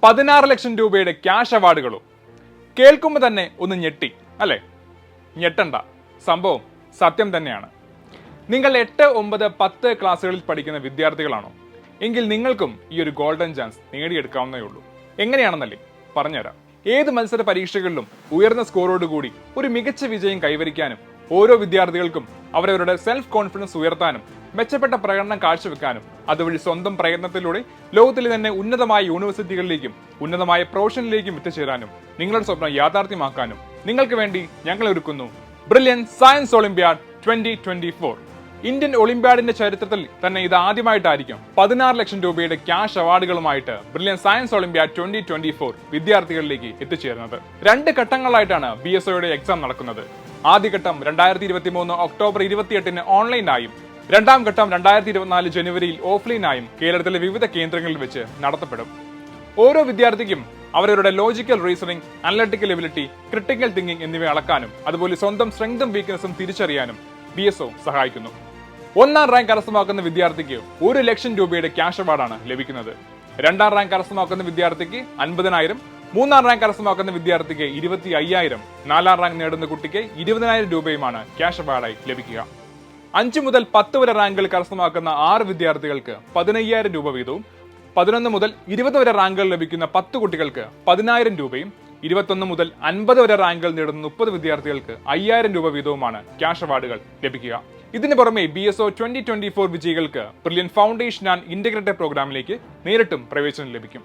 16 ലക്ഷം രൂപയുടെ ക്യാഷ് അവാർഡുകളോ? കേൾക്കുമ്പോൾ തന്നെ ഒന്ന് ഞെട്ടി അല്ലേ? ഞെട്ടണ്ട, സംഭവം സത്യം തന്നെയാണ്. നിങ്ങൾ 8, 9, 10 ക്ലാസ്സുകളിൽ പഠിക്കുന്ന വിദ്യാർത്ഥികളാണോ? എങ്കിൽ നിങ്ങൾക്കും ഈ ഒരു ഗോൾഡൻ ചാൻസ് നേടിയെടുക്കാവുന്നേ ഉള്ളൂ. എങ്ങനെയാണെന്നല്ലേ പറഞ്ഞുതരാം. ഏത് മത്സര പരീക്ഷകളിലും ഉയർന്ന സ്കോറോടുകൂടി ഒരു മികച്ച വിജയം കൈവരിക്കാനും ഓരോ വിദ്യാർത്ഥികൾക്കും അവരവരുടെ സെൽഫ് കോൺഫിഡൻസ് ഉയർത്താനും മെച്ചപ്പെട്ട പ്രകടനം കാഴ്ചവെക്കാനും അതുവഴി സ്വന്തം പ്രയത്നത്തിലൂടെ ലോകത്തിലെ തന്നെ ഉന്നതമായ യൂണിവേഴ്സിറ്റികളിലേക്കും ഉന്നതമായ പ്രൊഫഷനിലേക്കും എത്തിച്ചേരാനും നിങ്ങളുടെ സ്വപ്നം യാഥാർത്ഥ്യമാക്കാനും നിങ്ങൾക്ക് വേണ്ടി ഞങ്ങൾ ഒരുക്കുന്നു ബ്രില്യൻ സയൻസ് ഒളിമ്പ്യാഡ് 2024. ഇന്ത്യൻ ഒളിമ്പ്യാഡിന്റെ ചരിത്രത്തിൽ തന്നെ ഇത് ആദ്യമായിട്ടായിരിക്കും 16 ലക്ഷം രൂപയുടെ ക്യാഷ് അവാർഡുകളുമായിട്ട് ബ്രില്യൻ സയൻസ് ഒളിമ്പ്യാഡ് 2024 വിദ്യാർത്ഥികളിലേക്ക് എത്തിച്ചേരുന്നത്. 2 ഘട്ടങ്ങളായിട്ടാണ് BSOയുടെ എക്സാം നടക്കുന്നത്. ആദ്യഘട്ടം 2023 ഒക്ടോബർ 28 ഓൺലൈനായും രണ്ടാം ഘട്ടം 2024 ജനുവരിയിൽ ഓഫ്ലൈനായും കേരളത്തിലെ വിവിധ കേന്ദ്രങ്ങളിൽ വെച്ച് നടത്തപ്പെടും. ഓരോ വിദ്യാർത്ഥിക്കും അവരവരുടെ logical reasoning, analytical ability, critical thinking എന്നിവ അളക്കാനും അതുപോലെ സ്വന്തം സ്ട്രെങ്തും വീക്ക്നെസ്സും തിരിച്ചറിയാനും BSO സഹായിക്കുന്നു. 1ാം റാങ്ക് കരസ്ഥമാക്കുന്ന വിദ്യാർത്ഥിക്ക് 1 ലക്ഷം രൂപയുടെ ക്യാഷ് അവാർഡാണ് ലഭിക്കുന്നത്. 2ാം റാങ്ക് കരസ്ഥമാക്കുന്ന വിദ്യാർത്ഥിക്ക് 50,000, 3ാം റാങ്ക് കരസ്ഥമാക്കുന്ന വിദ്യാർത്ഥിക്ക് 25,000, 4ാം റാങ്ക് നേടുന്ന കുട്ടിക്ക് 20,000 രൂപയുമാണ് ക്യാഷ് അവാർഡായി ലഭിക്കുക. 5 മുതൽ 10 വരെ റാങ്കുകൾ കരസ്ഥമാക്കുന്ന 6 വിദ്യാർത്ഥികൾക്ക് 15,000 രൂപ വീതവും 11 മുതൽ 20 വരെ റാങ്കുകൾ ലഭിക്കുന്ന 10 കുട്ടികൾക്ക് 10,000 രൂപയും 21 മുതൽ 50 വരെ റാങ്കുകൾ നേടുന്ന 30 വിദ്യാർത്ഥികൾക്ക് 5,000 രൂപ വീതവുമാണ് ക്യാഷ് അവാർഡുകൾ ലഭിക്കുക. ഇതിന് പുറമെ BSO 2024 വിജയികൾക്ക് ബ്രില്യൻ ഫൗണ്ടേഷൻ ആൻഡ് ഇന്റഗ്രേറ്റഡ് പ്രോഗ്രാമിലേക്ക് നേരിട്ടും പ്രവേശനം ലഭിക്കും.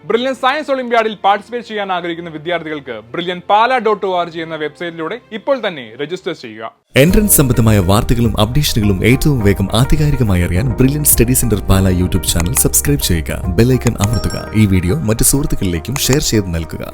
ബ്രില്യൻ സയൻസ് ഒളിമ്പ്യാഡിൽ പാർട്ടിസിപ്പേറ്റ് ചെയ്യാൻ ആഗ്രഹിക്കുന്ന വിദ്യാർത്ഥികൾക്ക് brilliantpala.org എന്ന വെബ്സൈറ്റിലൂടെ ഇപ്പോൾ തന്നെ രജിസ്റ്റർ ചെയ്യുക. എൻട്രൻസ് സംബന്ധമായ വാർത്തകളും അപ്ഡേഷനുകളും ഏറ്റവും വേഗം ആധികാരികമായി അറിയാൻ ബ്രില്യൻ സ്റ്റഡി സെന്റർ പാല യൂട്യൂബ് ചാനൽ സബ്സ്ക്രൈബ് ചെയ്യുക. ബെൽ ഐക്കൺ അമർത്തുക. ഈ വീഡിയോ മറ്റു സുഹൃത്തുക്കളിലേക്കും ഷെയർ ചെയ്ത് നൽകുക.